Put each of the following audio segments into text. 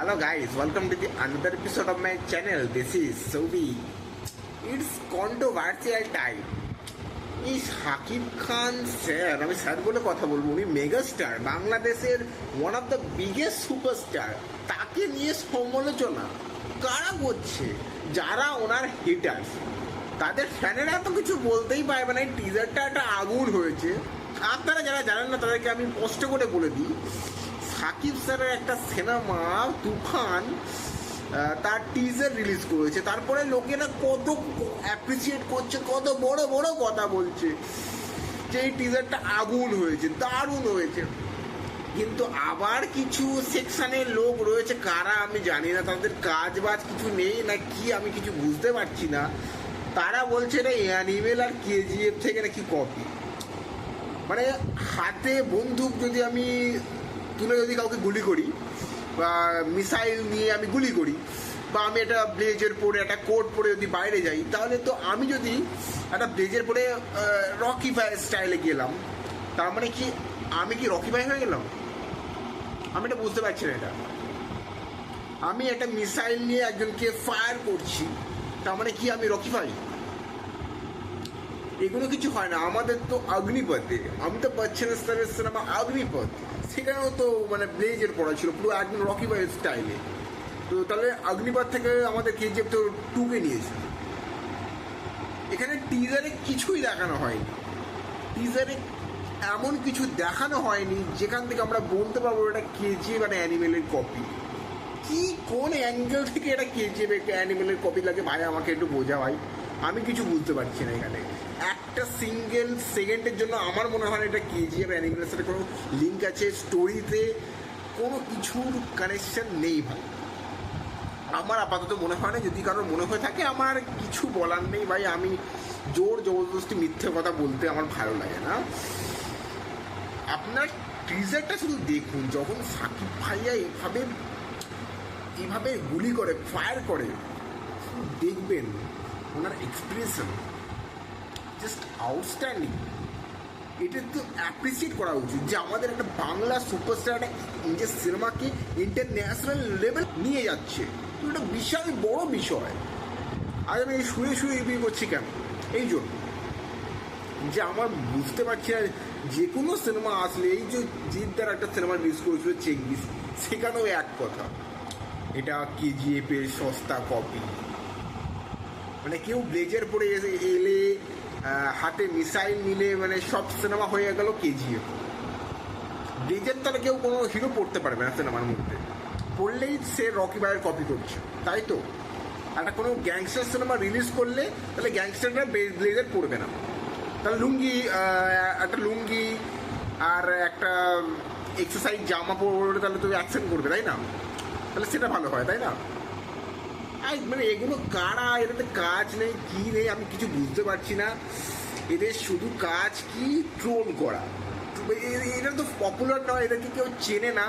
Hello guys, welcome to the another episode of my channel. This is Sobi. It's controversial time. এই Shakib Khan sir, আমি sir বলে কথা বলবো, উনি মেগাস্টার, বাংলাদেশের one of the biggest superstar, তাকে নিয়ে সমালোচনা কারা করছে? যারা ওনার হিটার্স, তাদের ফ্যানেরা তো কিছু বলতেই পারবে না। এই টিজারটা একটা আগুন হয়েছে। আপনারা যারা জানেন না তাদেরকে আমি কষ্ট করে বলে দিই, সাকিব স্যারের একটা সিনেমা তুফান, তার টিজার রিলিজ করেছে, তারপরে লোকেরা কত অ্যাপ্রিসিয়েট করছে, কত বড় বড় কথা বলছে যে এই টিজারটা আগুন হয়েছে, দারুণ হয়েছে। কিন্তু আবার কিছু সেকশনের লোক রয়েছে, কারা আমি জানি না, তাদের কাজ বাজ কিছু নেই না কি, আমি কিছু বুঝতে পারছি না। তারা বলছে এটা অ্যানিমেল আর কেজিএফ থেকে নাকি কপি। মানে হাতে বন্দুক যদি আমি তুলে যদি কাউকে গুলি করি, বা মিসাইল নিয়ে আমি গুলি করি, বা আমি একটা ব্লেজের পরে একটা কোট পরে যদি বাইরে যাই, তাহলে তো আমি যদি একটা ব্লেজের পরে রকি ভাই স্টাইলে গেলাম, তার মানে কি আমি কি রকি ভাই হয়ে গেলাম? আমি এটা বুঝতে পারছি না। এটা আমি একটা মিসাইল নিয়ে একজনকে ফায়ার করছি, তার মানে কি আমি রকি ভাই? এগুলো কিছু হয় না। আমাদের তো অগ্নিপথে, অমিতাভ বচ্চনের স্যারের সিনেমা অগ্নিপথ, সেখানেও তো মানে ব্লেজের পড়া ছিল পুরো একদম রকি ভাই স্টাইলে। তো তাহলে অগ্নিপথ থেকে আমাদের কেজিএফ তো টুকে নিয়েছে। এখানে টিজারে কিছুই দেখানো হয়নি, টিজারে এমন কিছু দেখানো হয়নি যেখান থেকে আমরা বলতে পারবো এটা কেজিএফ মানে অ্যানিমেলের কপি। কি কোন অ্যাঙ্গেল থেকে এটা কেজিএফ একটা অ্যানিমেলের কপি লাগে ভাই, আমাকে একটু বোঝা ভাই, আমি কিছু বুঝতে পারছি না। এখানে একটা সিঙ্গেল সেকেন্ডের জন্য আমার মনে হয় এটা কেজিএফ অ্যানিমেলের সাথে কোনো লিঙ্ক আছে, স্টোরিতে কোনো কিছুর কানেকশন নেই ভাই। আমার আপাতত মনে হয় না, যদি কারোর মনে হয়ে থাকে আমার কিছু বলার নেই ভাই। আমি জোর জবরদস্তি মিথ্যে কথা বলতে আমার ভালো লাগে না। আপনার টিজারটা শুধু দেখুন, যখন সাকিব ভাইয়া এইভাবে গুলি করে, ফায়ার করে, দেখবেন ওনার এক্সপ্রেশন জাস্ট আউটস্ট্যান্ডিং। এটা তো অ্যাপ্রিসিয়েট করা উচিত যে আমাদের একটা বাংলা সুপারস্টার একটা নিজের সিনেমাকে ইন্টারন্যাশনাল লেভেল নিয়ে যাচ্ছে। এটা বিশাল বড় বিষয়। আজ আমি এই শুয়ে শুয়ে রিভিউ করছি কেন? এই জন্য যে আমার বুঝতে পারছি না, যে কোনো সিনেমা আসলে, এই যে জিদ্দার একটা সিনেমা রিলিজ করেছিল চেঙ্গিস, সেখানেও এক কথা, এটা কেজিএফ এর সস্তা কপি। মানে কেউ ব্লেজার পরে এলে, হাতে মিসাইল নিলে, মানে সব সিনেমা হয়ে গেল কেজিএফ। ব্লেজার তাহলে কেউ কোনো হিরো পড়তে পারবে না সিনেমার মধ্যে, পড়লেই সে রকি ভাইয়ের কপি করছে, তাই তো? একটা কোনো গ্যাংস্টার সিনেমা রিলিজ করলে তাহলে গ্যাংস্টাররা ব্লেজার পড়বে না, তাহলে লুঙ্গি, একটা লুঙ্গি আর একটা এক্সারসাইজ জামা পরে তাহলে তো অ্যাকশন করবে, তাই না? তাহলে সেটা ভালো হয়, তাই না? মানে এগুলো কারা, এটাতে কাজ নেই কি নেই আমি কিছু বুঝতে পারছি না। এদের শুধু কাজ কি ট্রোল করা। এটা তো পপুলার নয়, এদেরকে কেউ চেনে না।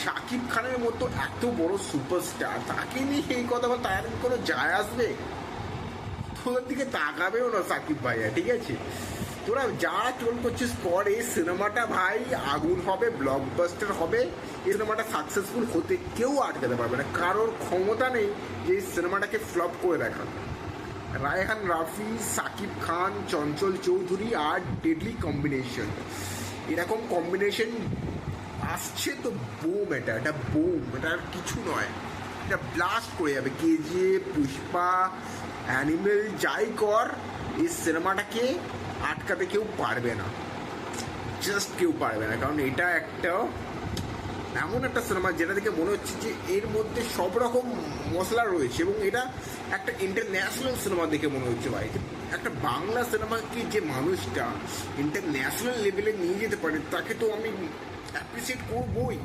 শাকিব খানের মতো এত বড় সুপারস্টার, তাকে নিয়ে এই কথা বল, তার কোনো যায় আসবে? তোদের দিকে তাকাবেও না সাকিব ভাইয়া, ঠিক আছে? তোরা যা ট্রোল করছিস কর, এই সিনেমাটা ভাই আগুন হবে, ব্লকবাস্টার হবে। এই সিনেমাটা সাকসেসফুল হতে কেউ আটকাতে পারবে না, কারোর ক্ষমতা নেই যে এই সিনেমাটাকে ফ্লপ করে দেখানো। রায়হান রাফি, সাকিব খান, চঞ্চল চৌধুরী আর ডেডলি কম্বিনেশন, এরকম কম্বিনেশন আসছে তো বোম, এটা বোম, এটা আর কিছু নয়, এটা ব্লাস্ট করে যাবে। কেজিএফ, পুষ্পা, অ্যানিমেল, যাই কর, এই সিনেমাটাকে আটকাতে কেউ পারবে না, জাস্ট কেউ পারবে না। কারণ এটা একটা এমন একটা সিনেমা যেটা থেকে মনে হচ্ছে যে এর মধ্যে সব রকম মশলা রয়েছে, এবং এটা একটা ইন্টারন্যাশনাল সিনেমা দেখে মনে হচ্ছে ভাই। একটা বাংলা সিনেমাকে যে মানুষটা ইন্টারন্যাশনাল লেভেলে নিয়ে যেতে পারে, তাকে তো আমি অ্যাপ্রিসিয়েট করবই।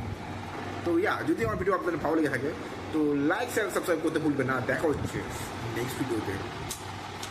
তো যদি আমার ভিডিও আপনাদের ভালো লেগে থাকে তো লাইক শেয়ার সাবস্ক্রাইব করতে ভুলবেন না। দেখা হচ্ছে নেক্সট ভিডিওতে।